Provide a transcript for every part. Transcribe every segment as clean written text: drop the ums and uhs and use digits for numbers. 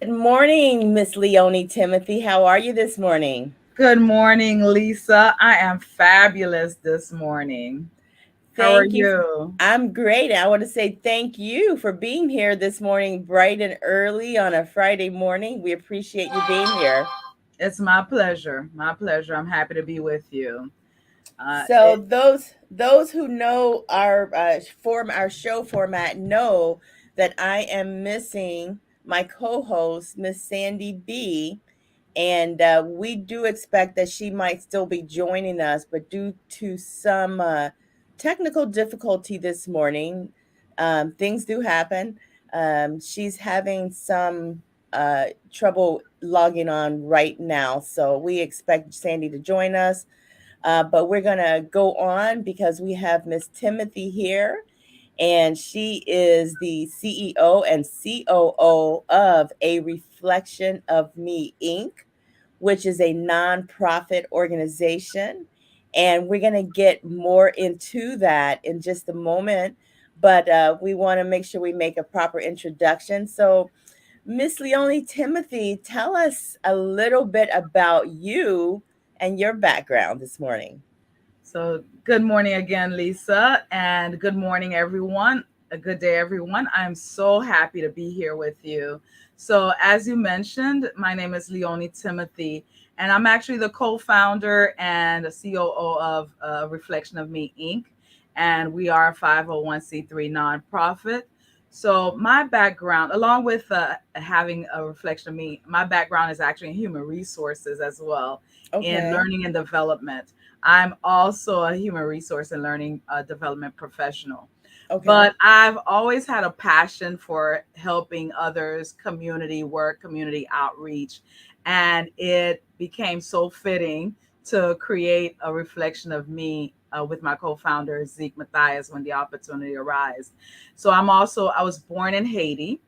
Good morning, Miss Leonie Timothee. How are you this morning? Good morning, Lisa. I am fabulous this morning. How are Thank you. you? I'm great. I want to say thank you for being here this morning, bright and early on a Friday morning. We appreciate you being here. It's my pleasure. My pleasure. I'm happy to be with you. Uh, So it, those who know our show format know that I am missing my co-host, Miss Sandy B, and we do expect that she might still be joining us, but due to some technical difficulty this morning, things do happen. She's having some trouble logging on right now, so we expect Sandy to join us. But we're going to go on because we have Miss Timothy here, and she is the CEO and COO of A Reflection of Me Inc., which is a nonprofit organization. And we're going to get more into that in just a moment. But we want to make sure we make a proper introduction. So, Miss Leonie Timothy, tell us a little bit about you and your background this morning. good morning again, Lisa, and good morning, everyone. A good day, everyone. I'm so happy to be here with you. So, as you mentioned, my name is Leonie Timothee, and I'm actually the co-founder and COO of Reflection of Me Inc. And we are a 501c3 nonprofit. So, my background, along with having a reflection of me, my background is actually in human resources as well, in Okay. learning and development. I'm also a human resource and learning development professional. Okay. But I've always had a passion for helping others, community work, community outreach. And it became so fitting to create a reflection of me with my co-founder Zeke Matthias when the opportunity arose. I was born in Haiti,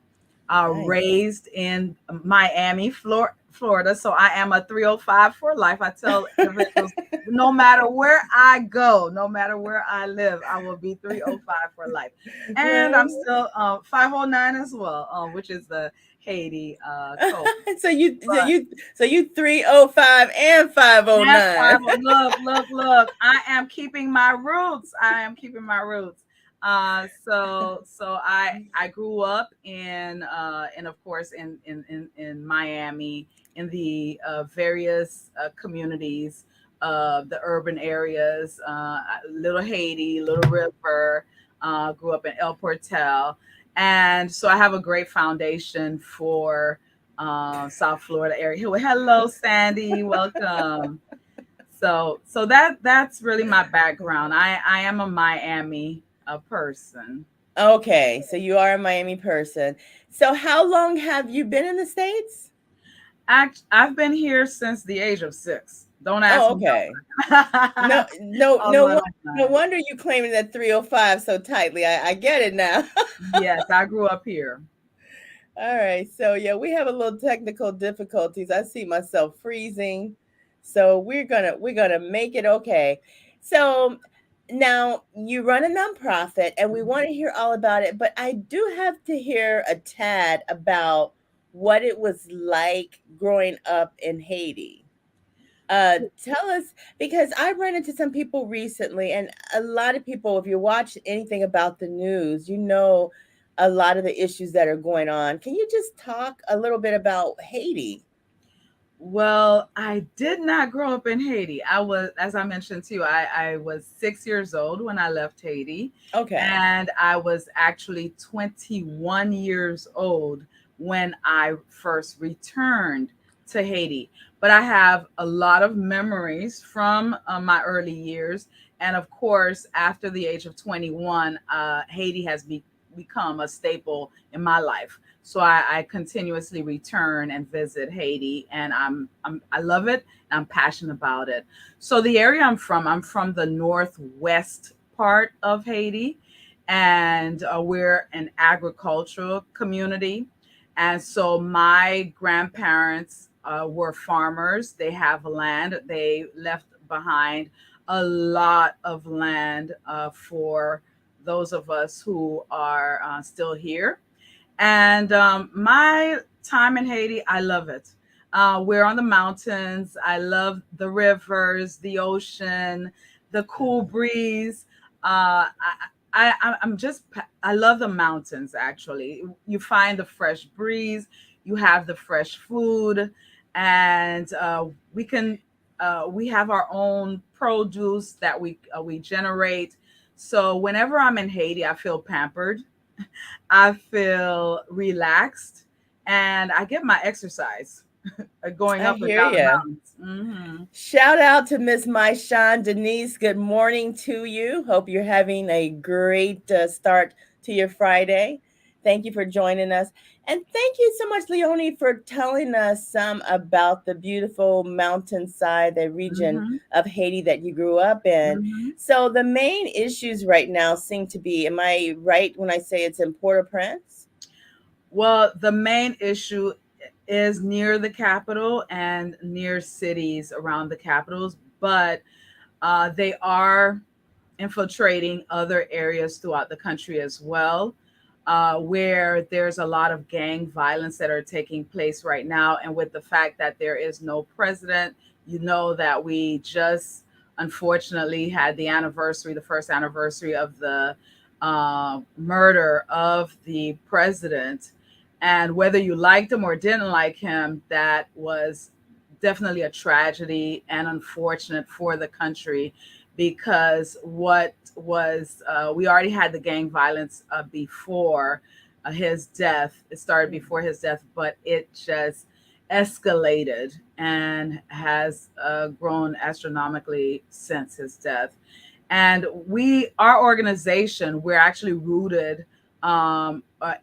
Nice. raised in Miami, Florida. So I am a 305 for life. I tell individuals, no matter where I go, no matter where I live, I will be 305 for life. And I'm still 509 as well, which is the Haiti code. so you so But you so you 305 and that's 509. look. I am keeping my roots. I am keeping my roots. So I grew up in of course in Miami in the various communities of the urban areas, Little Haiti, Little River. Grew up in El Portel, and so I have a great foundation for South Florida area. Hello, Sandy. Welcome. So that's really my background. I am a Miami person. Okay, so you are a Miami person. So how long have you been in the States? I've been here since the age of 6. Don't ask Oh, me okay. how. No, no, All no, my won- no lifetime. wonder you claiming that 305 so tightly. I get it now. Yes, I grew up here. All right. So yeah, we have a little technical difficulties. I see myself freezing. So we're gonna make it okay. So now you run a nonprofit and we want to hear all about it, but I do have to hear a tad about what it was like growing up in Haiti. Tell us, because I ran into some people recently, and a lot of people, if you watch anything about the news, you know a lot of the issues that are going on. Can you just talk a little bit about Haiti? Well, I did not grow up in Haiti. I was, as I mentioned to you, I was 6 years old when I left Haiti, Okay. and I was actually 21 years old when I first returned to Haiti. But I have a lot of memories from my early years. And of course, after the age of 21, Haiti has become a staple in my life. So I continuously return and visit Haiti, and I love it. I'm passionate about it. So the area I'm from the northwest part of Haiti, and we're an agricultural community. And so my grandparents were farmers. They have land. They left behind a lot of land for those of us who are still here. And my time in Haiti, I love it. We're on the mountains. I love the rivers, the ocean, the cool breeze. I'm just, I love the mountains actually. You find the fresh breeze, you have the fresh food, and we can, we have our own produce that we generate. So whenever I'm in Haiti, I feel pampered. I feel relaxed, and I get my exercise going I up and hear down the you. mountains. Hmm. Shout out to Miss Maishan Denise. Good morning to you. Hope you're having a great start to your Friday. Thank you for joining us. And thank you so much, Leonie, for telling us some about the beautiful mountainside, the region Hmm. of Haiti that you grew up in. Hmm. So, the main issues right now seem to be, am I right when I say it's in Port au Prince? Well, the main issue is near the capital and near cities around the capitals, but they are infiltrating other areas throughout the country as well, where there's a lot of gang violence that are taking place right now. And with the fact that there is no president, you know that we just unfortunately had the anniversary, the first anniversary of the murder of the president. And whether you liked him or didn't like him, that was definitely a tragedy and unfortunate for the country, because what was we already had the gang violence before his death. It started before his death, but it just escalated and has grown astronomically since his death. And our organization, we're actually rooted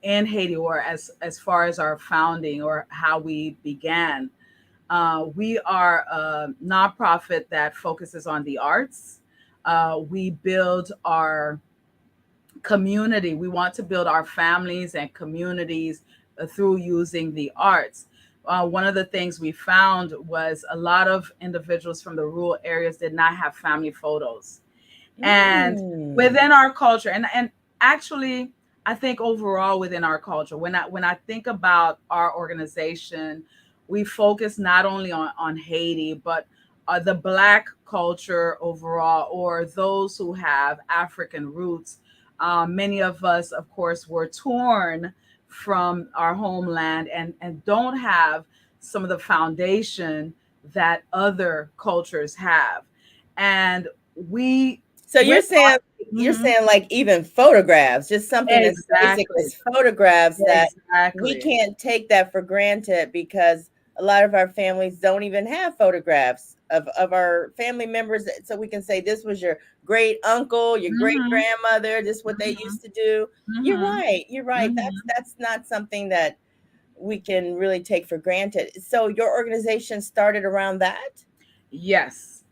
in Haiti, or as far as our founding or how we began. We are a nonprofit that focuses on the arts. We build our community. We want to build our families and communities through using the arts. One of the things we found was a lot of individuals from the rural areas did not have family photos. And Mm. within our culture, and actually, I think overall within our culture, when I think about our organization, we focus not only on Haiti, but the Black culture overall, or those who have African roots. Many of us, of course, were torn from our homeland, and don't have some of the foundation that other cultures have. And we, So with you're mhm, saying like even photographs, just something as basic exactly, as photographs, that we exactly. can't take that for granted because a lot of our families don't even have photographs of our family members, so we can say this was your great uncle, your great Hmm. grandmother, this is what they Hmm. used to do. You're Hmm. right. You're right. Hmm. That's not something that we can really take for granted. So your organization started around that? Yes.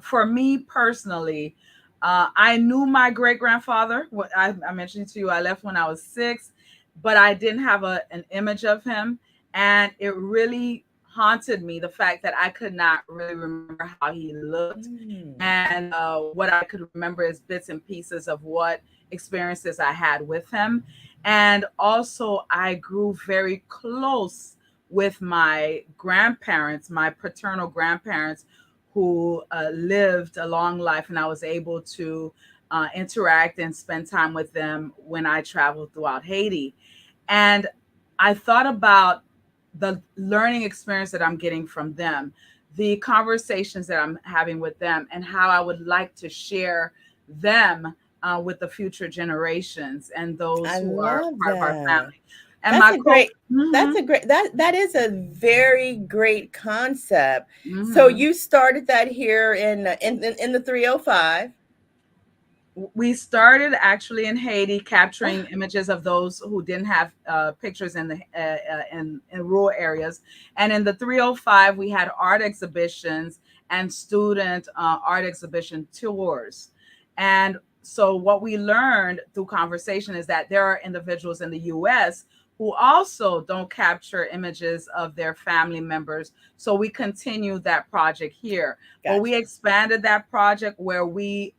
For me personally, I knew my great grandfather. What I mentioned to you, I left when I was 6, but I didn't have an image of him, and it really haunted me, the fact that I could not really remember how he looked. Mm. And what I could remember is bits and pieces of what experiences I had with him. And also, I grew very close with my grandparents, my paternal grandparents, who lived a long life, and I was able to interact and spend time with them when I traveled throughout Haiti. And I thought about the learning experience that I'm getting from them, the conversations that I'm having with them, and how I would like to share them with the future generations and those I who are love part of our that. family. And That's my a great Mhm, that is a very great concept. So mhm. you started that here in the 305. We started actually in Haiti, capturing Ah, images of those who didn't have pictures in the in rural areas. And in the 305, we had art exhibitions and student art exhibition tours. And so, what we learned through conversation is that there are individuals in the U.S. who also don't capture images of their family members. So we continue that project here, but we gotcha. expanded that project where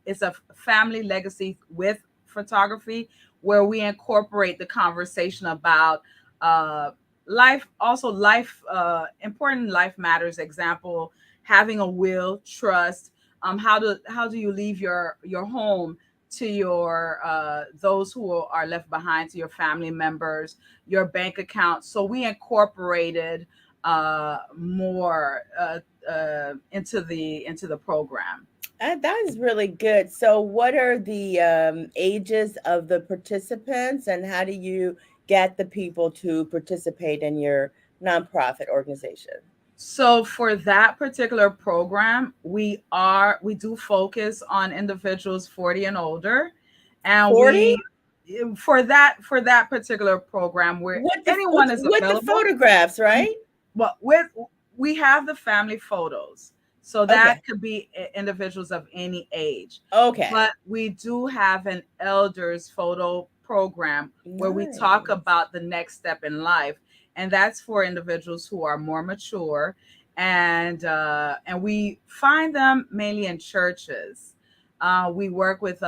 it's a family legacy with photography, where we incorporate the conversation about uh, important life matters. Example, having a will, trust. How do you leave your home to your those who are left behind, to your family members, your bank account. So we incorporated more into the program. That is really good. So, what are the ages of the participants, and how do you get the people to participate in your nonprofit organization? So for that particular program, we do focus on individuals 40 and older, and 40? for that particular program where anyone is With the available. photographs, right? But with we have the family photos, so Okay. that could be individuals of any age. Okay. But we do have an elders photo program where we talk Nice. about the next step in life, and that's for individuals who are more mature, and we find them mainly in churches. We work with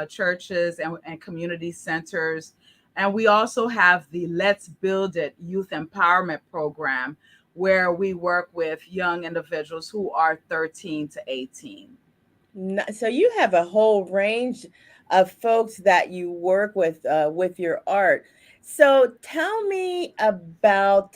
churches and community centers, and we also have the Let's Build It youth empowerment program where we work with young individuals who are 13 to 18. So you have a whole range of folks that you work with your art. So tell me about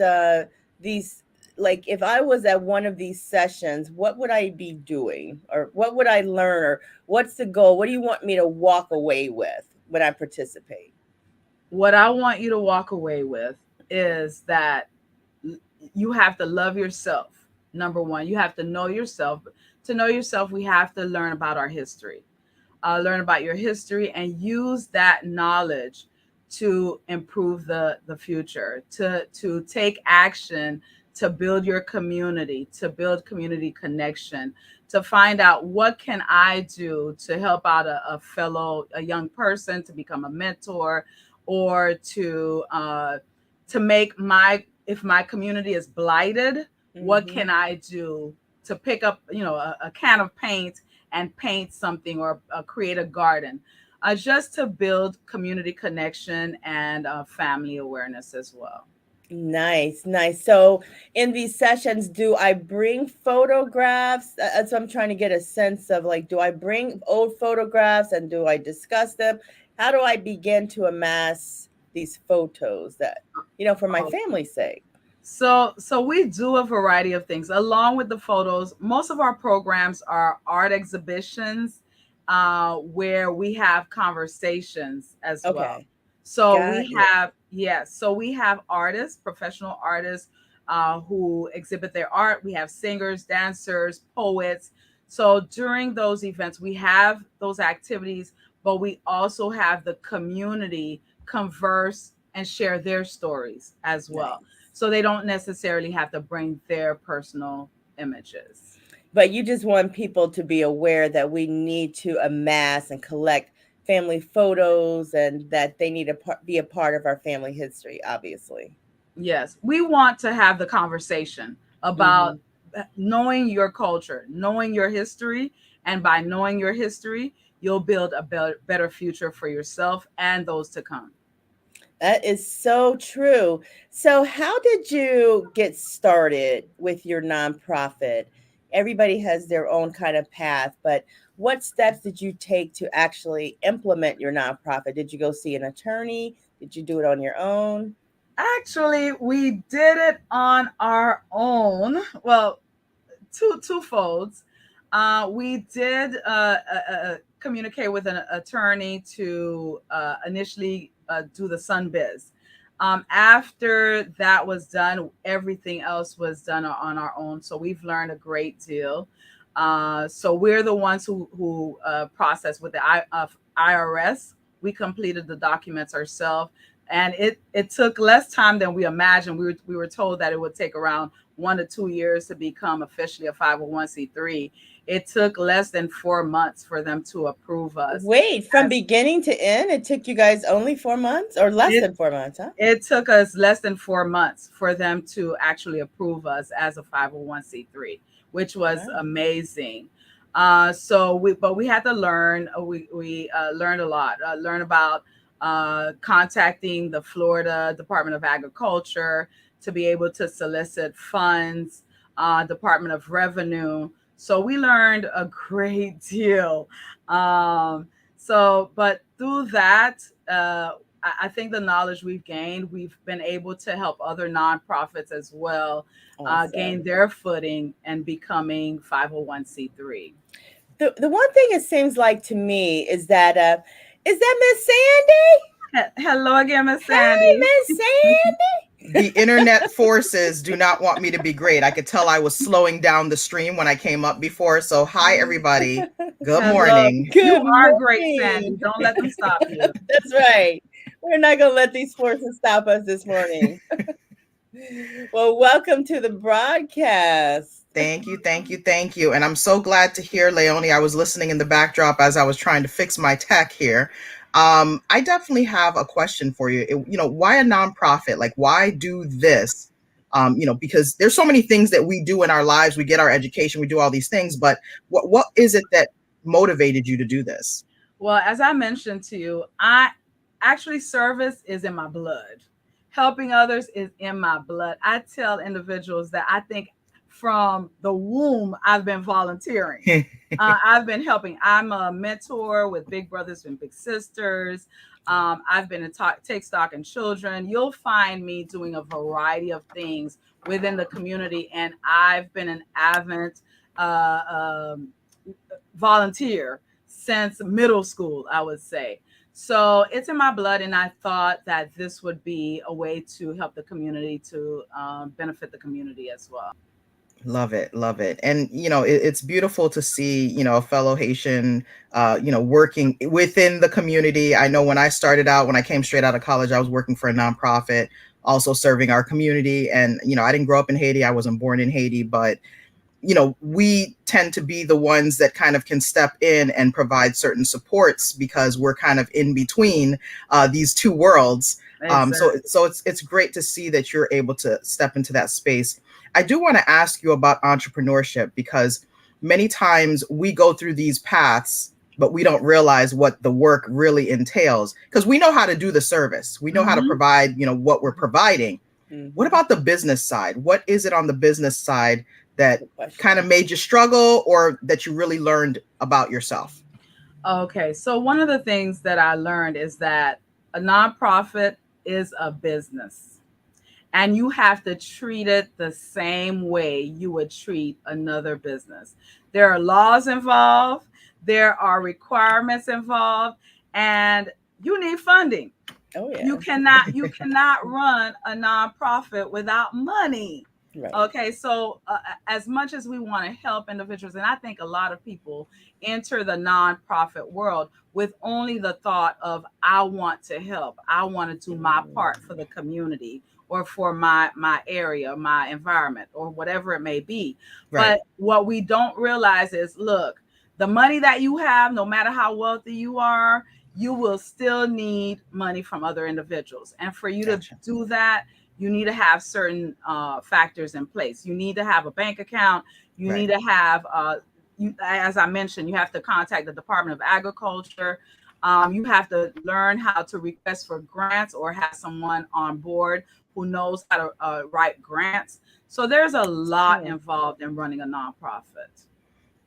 these. Like, if I was at one of these sessions, what would I be doing, or what would I learn, or what's the goal? What do you want me to walk away with when I participate? What I want you to walk away with is that you have to love yourself. Number one, you have to know yourself. To know yourself, we have to learn about our history, learn about your history, and use that knowledge to improve the future, to take action, to build your community, to build community connection, to find out what can I do to help out a young person to become a mentor, or to make my if my community is blighted, what Hmm. can I do to pick up a can of paint and paint something, or create a garden, just to build community connection and family awareness as well. Nice, nice. So, in these sessions, do I bring photographs? That's what I'm trying to get a sense of. Like, do I bring old photographs and do I discuss them? How do I begin to amass these photos that, for my Oh, family's sake? so we do a variety of things along with the photos. Most of our programs are art exhibitions, where we have conversations as well. Okay, So got we you. have yes, so we have artists, professional artists, who exhibit their art. We have singers, dancers, poets. So during those events, we have those activities, but we also have the community converse and share their stories as well, Nice. so they don't necessarily have to bring their personal images. But you just want people to be aware that we need to amass and collect family photos and that they need to be a part of our family history, obviously. Yes, we want to have the conversation about Hmm. knowing your culture, knowing your history, and by knowing your history, you'll build a better future for yourself and those to come. That is so true. So, how did you get started with your nonprofit? Everybody has their own kind of path, but what steps did you take to actually implement your nonprofit? Did you go see an attorney? Did you do it on your own? Actually, we did it on our own. Well, two folds. We did communicate with an attorney to initially do the Sun Biz. After that was done, everything else was done on our own. So we've learned a great deal. So we're the ones who process with the IRS. We completed the documents ourselves, and it took less time than we imagined. We were told that it would take around 1 to 2 years to become officially a 501c3. It took less than 4 months for them to approve us. Wait, from As beginning to end, it took you guys only 4 months or less it than 4 months, huh? it took us less than 4 months for them to actually approve us as a 501c3, which was Wow. amazing. But we had to learn. We learned a lot. Learn about contacting the Florida Department of Agriculture to be able to solicit funds, Department of Revenue. So we learned a great deal. But through that, I think the knowledge we've gained, we've been able to help other nonprofits as well gain Awesome. their footing and becoming 501c3. The one thing it seems like to me is that Miss Sandy? Hello again, Miss Hey, Sandy. Miss Sandy. The internet forces do not want me to be great. I could tell I was slowing down the stream when I came up before. So, hi, everybody. Good Hello. morning. You Good are great, Sandy. morning. Don't let them stop you. That's right. We're not going to let these forces stop us this morning. Well, welcome to the broadcast. Thank you, thank you, thank you. And I'm so glad to hear, Leonie. I was listening in the backdrop as I was trying to fix my tech here. I definitely have a question for you. Why a nonprofit? Like, why do this? Because there's so many things that we do in our lives. We get our education, we do all these things. But what is it that motivated you to do this? Well, as I mentioned to you, service is in my blood. Helping others is in my blood. I tell individuals that I think from the womb, I've been volunteering. I've been helping. I'm a mentor with Big Brothers and Big Sisters. I've been in Take Stock in Children. You'll find me doing a variety of things within the community. And I've been an avid volunteer since middle school, I would say. So it's in my blood, and I thought that this would be a way to help the community, to benefit the community as well. Love it. Love it. And, it's beautiful to see, a fellow Haitian, working within the community. I know when I started out, when I came straight out of college, I was working for a nonprofit, also serving our community. And, I didn't grow up in Haiti. I wasn't born in Haiti, but we tend to be the ones that kind of can step in and provide certain supports because we're kind of in between these two worlds. Exactly. So it's great to see that you're able to step into that space. I do want to ask you about entrepreneurship because many times we go through these paths, but we don't realize what the work really entails because we know how to do the service. We know how to provide, what we're providing. What about the business side? What is it on the business side that kind of made you struggle or that you really learned about yourself? Okay. So one of the things that I learned is that a nonprofit is a business and you have to treat it the same way you would treat another business. There are laws involved. There are requirements involved, and you need funding. Oh, yeah. You cannot run a nonprofit without money. Right. Okay, so as much as we want to help individuals, and I think a lot of people enter the nonprofit world with only the thought of, I want to help. I want to do my part for the community or for my area, my environment, or whatever it may be. Right. But what we don't realize is, look, the money that you have, no matter how wealthy you are, you will still need money from other individuals. And for you to do that, you need to have certain factors in place. You need to have a bank account. You need to have, as I mentioned, you have to contact the Department of Agriculture. You have to learn how to request for grants or have someone on board who knows how to write grants. So there's a lot involved in running a nonprofit.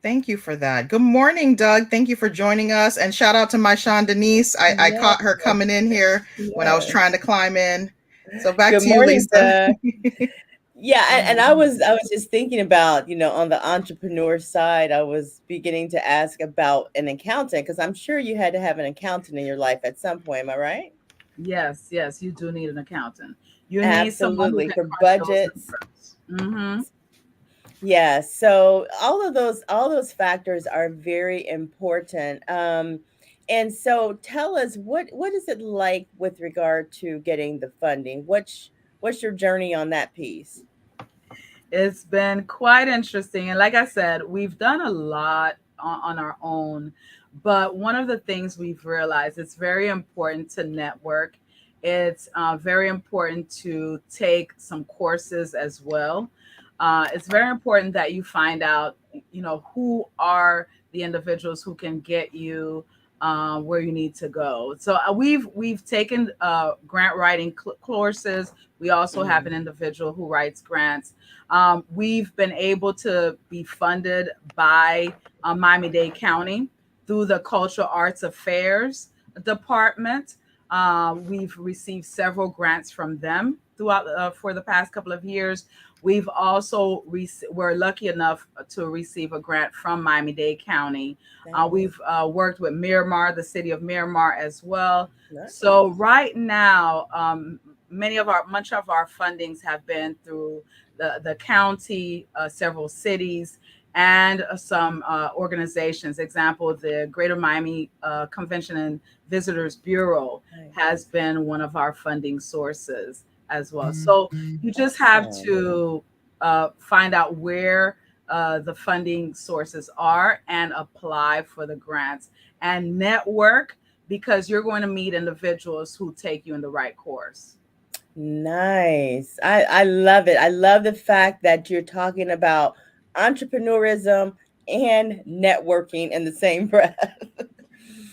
Thank you for that. Good morning, Doug. Thank you for joining us. And shout out to my Sean Denise. I caught her coming in here when I was trying to climb in. So back to you, Lisa. Yeah, and I was just thinking about, on the entrepreneur side, I was beginning to ask about an accountant because I'm sure you had to have an accountant in your life at some point. Am I right? Yes, you do need an accountant. You need someone who can for budgets. Yeah, so all those factors are very important. And so tell us what is it like with regard to getting the funding? What's your journey on that piece? It's been quite interesting. And like I said, we've done a lot on our own. But one of the things we've realized, it's very important to network. It's very important to take some courses as well. It's very important that you find out, who are the individuals who can get you where you need to go. So we've taken grant writing courses. We also have an individual who writes grants. We've been able to be funded by Miami-Dade County through the Cultural Arts Affairs Department. We've received several grants from them throughout for the past couple of years. We've also we're lucky enough to receive a grant from Miami-Dade County. We've worked with Miramar, the city of Miramar, as well. Nice. So right now, much of our fundings have been through the county, several cities, and some organizations. Example, the Greater Miami Convention and Visitors Bureau has been one of our funding sources as well. So you just have to find out where the funding sources are and apply for the grants and network, because you're going to meet individuals who take you in the right course. Nice. I love it. I love the fact that you're talking about entrepreneurism and networking in the same breath.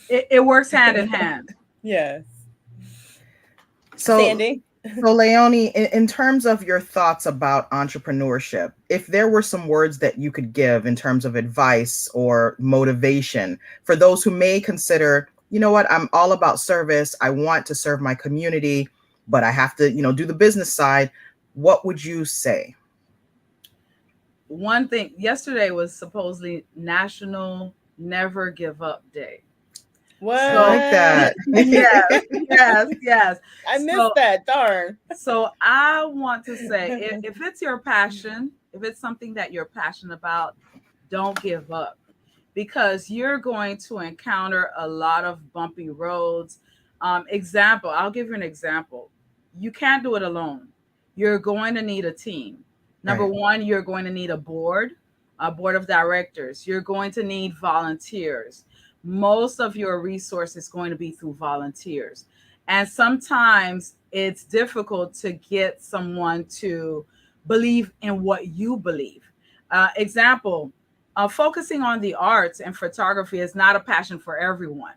It works hand in hand. Yes. So, Sandy? So Leonie, in terms of your thoughts about entrepreneurship, if there were some words that you could give in terms of advice or motivation for those who may consider, you know what, I'm all about service. I want to serve my community, but I have to, do the business side. What would you say? One thing, yesterday was supposedly National Never Give Up Day. What? I like that. yes. I missed that. Darn. So I want to say, if it's your passion, if it's something that you're passionate about, don't give up, because you're going to encounter a lot of bumpy roads. I'll give you an example. You can't do it alone. You're going to need a team. Number one, you're going to need a board of directors. You're going to need volunteers. Most of your resource is going to be through volunteers. And sometimes it's difficult to get someone to believe in what you believe. Example, focusing on the arts and photography is not a passion for everyone.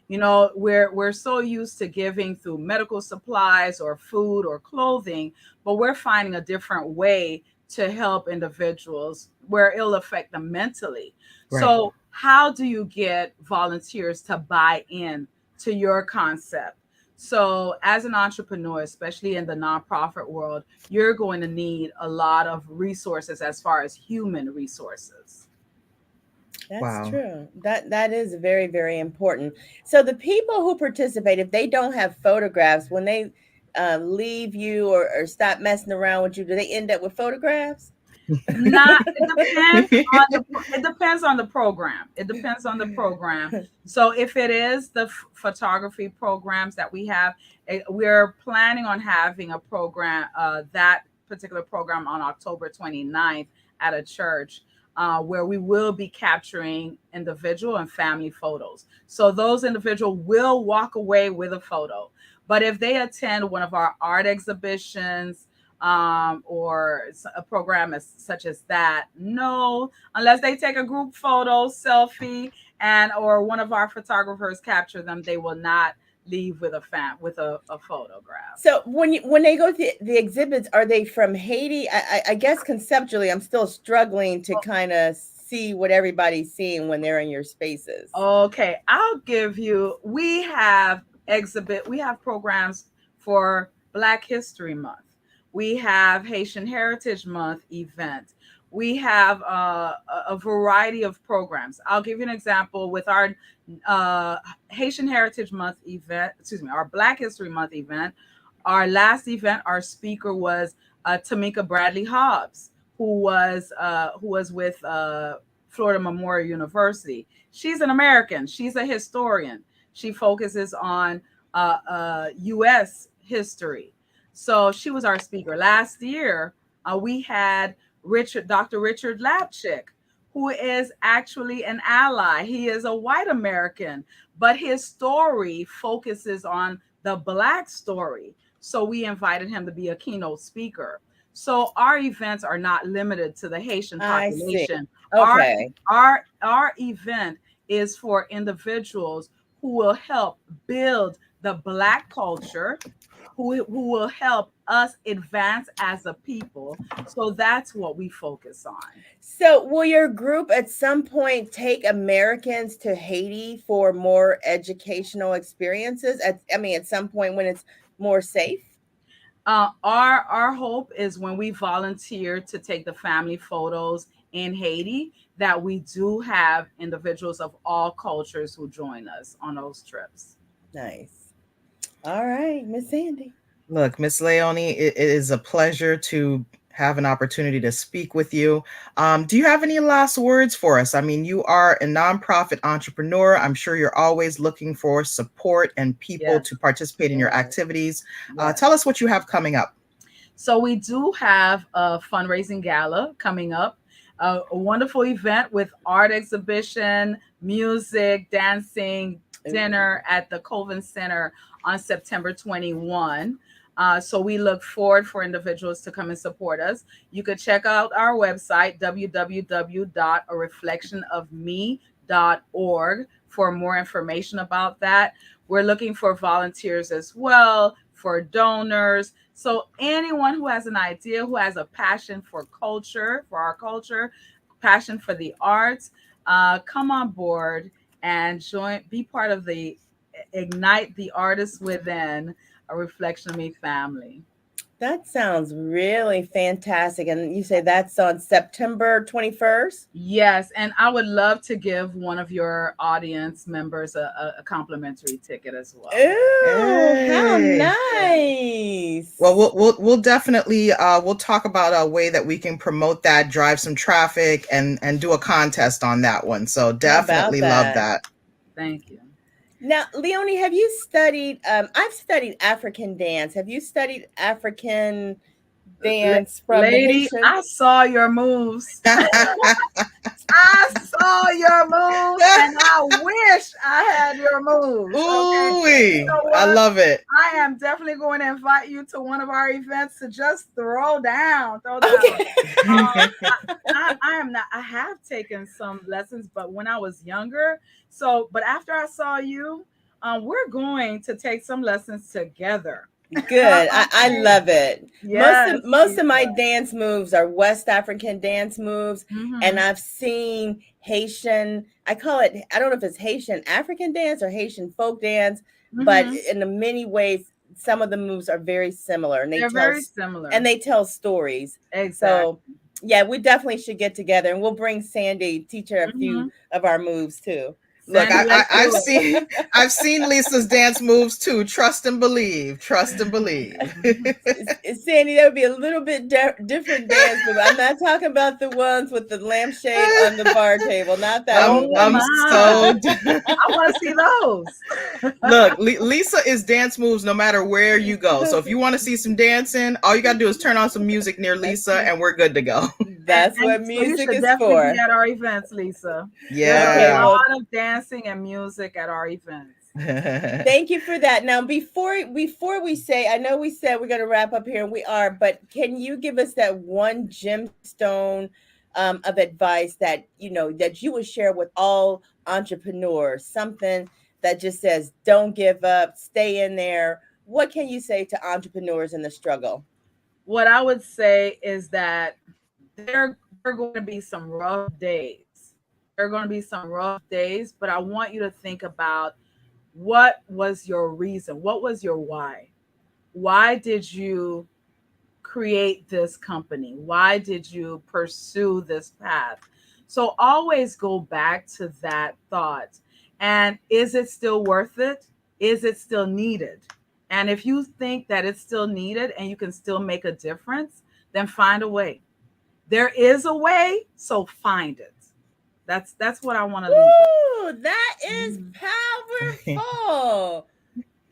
We're so used to giving through medical supplies or food or clothing, but we're finding a different way to help individuals where it'll affect them mentally. Right. So how do you get volunteers to buy in to your concept? So as an entrepreneur, especially in the nonprofit world, you're going to need a lot of resources as far as human resources. That's true. That is very, very important. So the people who participate, if they don't have photographs, when they leave you or stop messing around with you, do they end up with photographs? It depends on the program. It depends on the program. So if it is the photography programs that we have, we're planning on having a program, that particular program on October 29th at a church, where we will be capturing individual and family photos. So those individuals will walk away with a photo. But if they attend one of our art exhibitions, or a program such as that, no, unless they take a group photo, selfie, or one of our photographers capture them, they will not leave with a photograph. So when they go to the exhibits, are they from Haiti? I guess conceptually, I'm still struggling to kind of see what everybody's seeing when they're in your spaces. Okay, we have programs for Black History Month. We have Haitian Heritage Month event. We have a variety of programs. I'll give you an example with our Haitian Heritage Month event, our Black History Month event. Our last event, our speaker was Tamika Bradley Hobbs, who was with Florida Memorial University. She's an American. She's a historian. She focuses on U.S. history. So she was our speaker. Last year, we had Dr. Richard Lapchick, who is actually an ally. He is a white American, but his story focuses on the Black story. So we invited him to be a keynote speaker. So our events are not limited to the Haitian population. Okay. Our event is for individuals who will help build the Black culture, who will help us advance as a people. So that's what we focus on. So, will your group at some point take Americans to Haiti for more educational experiences? At some point when it's more safe. Our hope is when we volunteer to take the family photos in Haiti, that we do have individuals of all cultures who join us on those trips. Nice. All right, Miss Sandy. Look, Miss Leonie, it is a pleasure to have an opportunity to speak with you. Do you have any last words for us? I mean, you are a nonprofit entrepreneur. I'm sure you're always looking for support and people Yes. to participate in your Yes. activities. Yes. Tell us what you have coming up. So we do have a fundraising gala coming up, a wonderful event with art exhibition, music, dancing, dinner at the Colvin Center on September 21. So we look forward for individuals to come and support us. You could check out our website, www.areflectionofme.org, for more information about that. We're looking for volunteers as well, for donors. So anyone who has an idea, who has a passion for culture, for our culture, passion for the arts, come on board and join, be part of the Ignite the Artists Within, a Reflection of Me family. That sounds really fantastic. And you say that's on September 21st? Yes, and I would love to give one of your audience members a complimentary ticket as well. Ooh, how Hey. nice. Well, we'll definitely we'll talk about a way that we can promote that, drive some traffic, and do a contest on that one. So definitely love that. Thank you. Now, Leonie, have you studied? I've studied African dance. Have you studied African dance from the Lady, Haitian? I saw your moves. I saw your moves, and I wish I had your moves. Ooh, Okay? You know I what? love it. I am definitely going to invite you to one of our events to just throw down. Okay. I am not. I have taken some lessons, but when I was younger. So, but after I saw you, we're going to take some lessons together. Good. I love it. Yes, Most of my dance moves are West African dance moves, and Mhm. I've seen Haitian. I call it. I don't know if it's Haitian African dance or Haitian folk dance, but Mhm. in the many ways, some of the moves are very similar, and They're very similar. and they tell stories. Exactly. So, yeah, we definitely should get together, and we'll bring Sandy, teach her a few Mhm. of our moves too. Look, Sandy, let's I've do it. seen Lisa's dance moves too. Trust and believe. Trust and believe. Sandy, that would be a little bit different dance move. I'm not talking about the ones with the lampshade on the bar table. Not that Oh one. I'm so I want to see those. Look, Lisa is dance moves no matter where you go. So if you want to see some dancing, all you got to do is turn on some music near Lisa and we're good to go. That's And what so you music should is definitely for. be at our events, Lisa. Yeah. There's a well, lot of dancing and music at our events. Thank you for that. Now, before we say, I know we said we're going to wrap up here, and we are, but can you give us that one gemstone of advice that that you would share with all entrepreneurs? Something that just says, "Don't give up, stay in there." What can you say to entrepreneurs in the struggle? What I would say is that there are going to be some rough days. There are going to be some rough days, but I want you to think about, what was your reason? What was your why? Why did you create this company? Why did you pursue this path? So always go back to that thought. And is it still worth it? Is it still needed? And if you think that it's still needed and you can still make a difference, then find a way. There is a way, so find it. That's what I want to leave with. Ooh, that is powerful.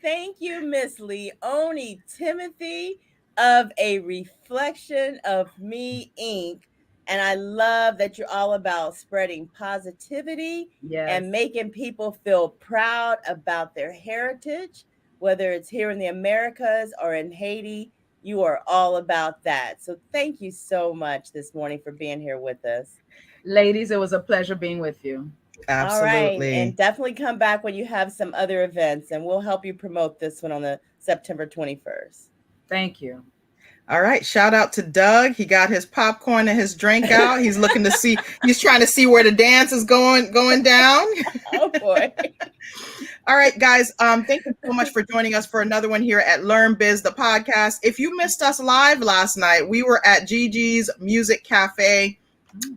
Thank you, Miss Leonie Timothy of A Reflection of Me Inc. And I love that you're all about spreading positivity Yes. and making people feel proud about their heritage, whether it's here in the Americas or in Haiti. You are all about that. So thank you so much this morning for being here with us. Ladies, it was a pleasure being with you. All right. Absolutely. And definitely come back when you have some other events, and we'll help you promote this one on the September 21st. Thank you. All right. Shout out to Doug. He got his popcorn and his drink out. He's looking to see, he's trying to see where the dance is going down. Oh boy. All right, guys. Thank you so much for joining us for another one here at LearnBiz The Podcast. If you missed us live last night, we were at Gigi's Music Cafe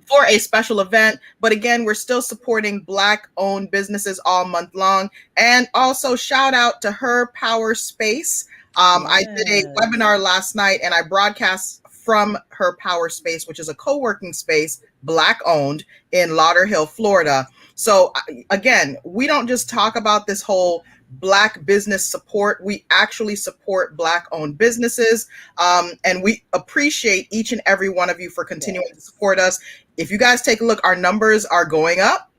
for a special event. But again, we're still supporting Black-owned businesses all month long. And also shout out to Her Power Space. I did a webinar last night and I broadcast from Her Power Space, which is a co-working space, Black-owned in Lauderhill, Florida. So again, we don't just talk about this whole Black business support. We actually support Black-owned businesses. And we appreciate each and every one of you for continuing to support us. If you guys take a look, our numbers are going up.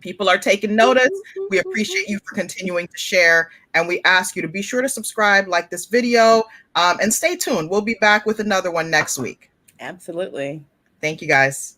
People are taking notice. We appreciate you for continuing to share. And we ask you to be sure to subscribe, like this video, and stay tuned. We'll be back with another one next week. Absolutely. Thank you, guys.